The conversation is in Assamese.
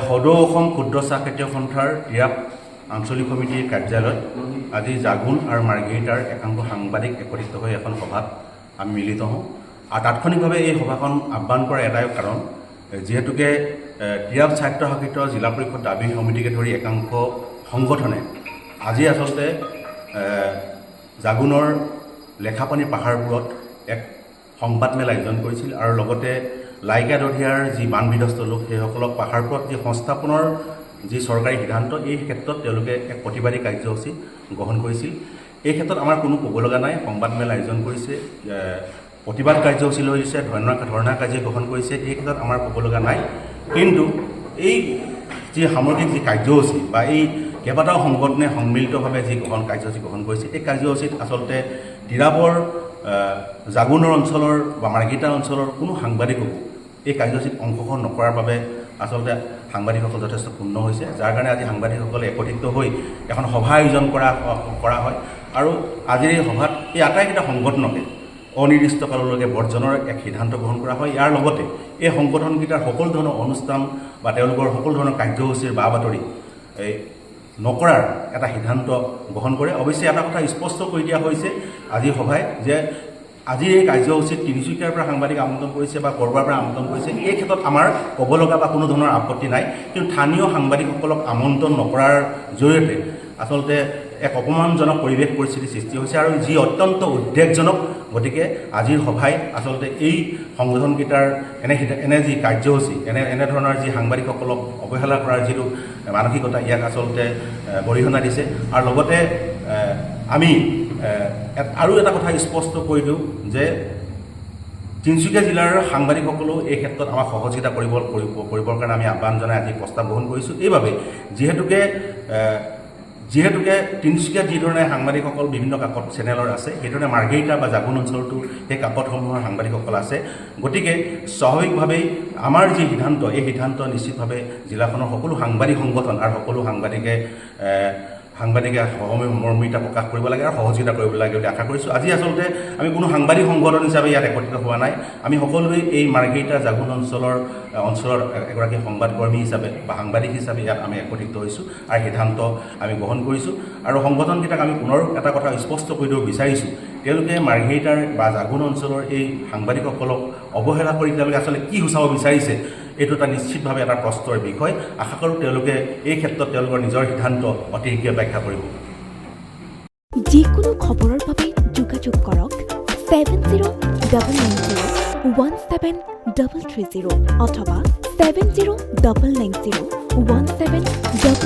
সদৌ অসম ক্ষুদ্ৰ চাহ খেতিয়ক সন্থাৰ ইয়াত আঞ্চলিক সমিতিৰ কাৰ্যালয়ত আজি জাগুন আৰু মাৰ্ঘেৰিটাৰ একাংশ সাংবাদিক একত্ৰিত হৈ এখন সভাত আমি মিলিত হওঁ আৰু তাৎক্ষণিকভাৱে এই সভাখন আহ্বান কৰাৰ এটাই কাৰণ যিহেতুকে ক্ৰীড়া স্বায়ত্ত শাসিত জিলা পৰিষদ দাবী সমিতিকে ধৰি একাংশ সংগঠনে আজি আচলতে জাগুনৰ লেখাপানী পাহাৰবোৰত এক সংবাদমেল আয়োজন কৰিছিল আৰু লগতে লাইকা দধিয়াৰ যি বান বিধ্বস্ত লোক সেইসকলক পাহাৰবোৰত যি সংস্থাপনৰ যি চৰকাৰী সিদ্ধান্ত এই ক্ষেত্ৰত তেওঁলোকে এক প্ৰতিবাদী কাৰ্যসূচী গ্ৰহণ কৰিছিল। এই ক্ষেত্ৰত আমাৰ কোনো ক'ব লগা নাই। সংবাদমেল আয়োজন কৰিছে, প্ৰতিবাদ কাৰ্যসূচী লৈছে, ধৰ্ণা কাৰ্য গ্ৰহণ কৰিছে, এই ক্ষেত্ৰত আমাৰ ক'ব লগা নাই। কিন্তু এই যি সামগ্ৰিক যি কাৰ্যসূচী বা এই কেইবাটাও সংগঠনে সন্মিলিতভাৱে যি কাৰ্যসূচী গ্ৰহণ কৰিছে এই কাৰ্যসূচীত আচলতে তিৰাবৰ জাগুনৰ অঞ্চলৰ বা মাৰ্ঘেৰিটা অঞ্চলৰ কোনো সাংবাদিকো এই কাৰ্যসূচীত অংশগ্ৰহণ নকৰাৰ বাবে আচলতে সাংবাদিকসকল যথেষ্ট ক্ষুণ্ণ হৈছে, যাৰ কাৰণে আজি সাংবাদিকসকলে একত্ৰিত হৈ এখন সভা আয়োজন কৰা হয় আৰু আজিৰ এই সভাত এই আটাইকেইটা সংগঠনকে অনিৰ্দিষ্টকাললৈকে বৰ্জনৰ এক সিদ্ধান্ত গ্ৰহণ কৰা হয়। ইয়াৰ লগতে এই সংগঠনকেইটাৰ সকলো ধৰণৰ অনুষ্ঠান বা তেওঁলোকৰ সকলো ধৰণৰ কাৰ্যসূচীৰ বা বাতৰি নকৰাৰ এটা সিদ্ধান্ত গ্ৰহণ কৰে। অৱশ্যে এটা কথা স্পষ্ট কৰি দিয়া হৈছে আজিৰ সভাই যে আজিৰ এই কাৰ্যসূচীত তিনিচুকীয়াৰ পৰা সাংবাদিক আমন্ত্ৰণ কৰিছে বা ক'ৰবাৰ পৰা আমন্ত্ৰণ কৰিছে, এই ক্ষেত্ৰত আমাৰ ক'ব লগা বা কোনো ধৰণৰ আপত্তি নাই। কিন্তু স্থানীয় সাংবাদিকসকলক আমন্ত্ৰণ নকৰাৰ জৰিয়তে আচলতে এক অপমানজনক পৰিৱেশ পৰিস্থিতিৰ সৃষ্টি হৈছে আৰু যি অত্যন্ত উদ্বেগজনক। গতিকে আজিৰ সভাই আচলতে এই সংগঠনকেইটাৰ এনে যি কাৰ্যসূচী এনেধৰণৰ যি সাংবাদিকসকলক অৱহেলা কৰাৰ যিটো মানসিকতা ইয়াক আচলতে গৰিহণা দিছে। আৰু লগতে আমি আৰু এটা কথা স্পষ্ট কৰি দিওঁ যে তিনিচুকীয়া জিলাৰ সাংবাদিকসকলেও এই ক্ষেত্ৰত আমাক সহযোগিতা কৰিবৰ কাৰণে আমি আহ্বান জনাই আজি প্ৰস্তাৱ গ্ৰহণ কৰিছোঁ। এইবাবে যিহেতুকে তিনিচুকীয়াত যিধৰণে সাংবাদিকসকল বিভিন্ন কাকত চেনেলৰ আছে, সেইধৰণে মাৰ্ঘেৰিটা বা জাগুন অঞ্চলতো সেই কাকতসমূহৰ সাংবাদিকসকল আছে। গতিকে স্বাভাৱিকভাৱেই আমাৰ যি সিদ্ধান্ত এই সিদ্ধান্ত নিশ্চিতভাৱে জিলাখনৰ সকলো সাংবাদিক সংগঠন আৰু সকলো সাংবাদিকে সহমৰ্মিতা প্ৰকাশ কৰিব লাগে আৰু সহযোগিতা কৰিব লাগে বুলি আশা কৰিছোঁ। আজি আচলতে আমি কোনো সাংবাদিক সংগঠন হিচাপে ইয়াত একত্ৰিত হোৱা নাই। আমি সকলোৱে এই মাৰ্ঘেৰিটা জাগুন অঞ্চলৰ এগৰাকী সংবাদকৰ্মী হিচাপে বা সাংবাদিক হিচাপে ইয়াত আমি একত্ৰিত হৈছোঁ আৰু সিদ্ধান্ত আমি গ্ৰহণ কৰিছোঁ। আৰু সংগঠনকেইটাক আমি পুনৰ এটা কথা স্পষ্ট কৰি দিব বিচাৰিছোঁ, তেওঁলোকে মাৰ্ঘেৰিটাৰ বা জাগুন অঞ্চলৰ এই সাংবাদিকসকলক অৱহেলা কৰি তেওঁলোকে আচলতে কি সূচাব বিচাৰিছে এইটো এটা নিশ্চিতভাৱে এটা প্ৰশ্নৰ বিষয়। আশা কৰোঁ তেওঁলোকে এই ক্ষেত্ৰত তেওঁলোকৰ নিজৰ সিদ্ধান্ত অতি শীঘ্ৰে ব্যাখ্যা কৰিব। যিকোনো খবৰৰ বাবে যোগাযোগ কৰক 7099017330 অথবা 7099017330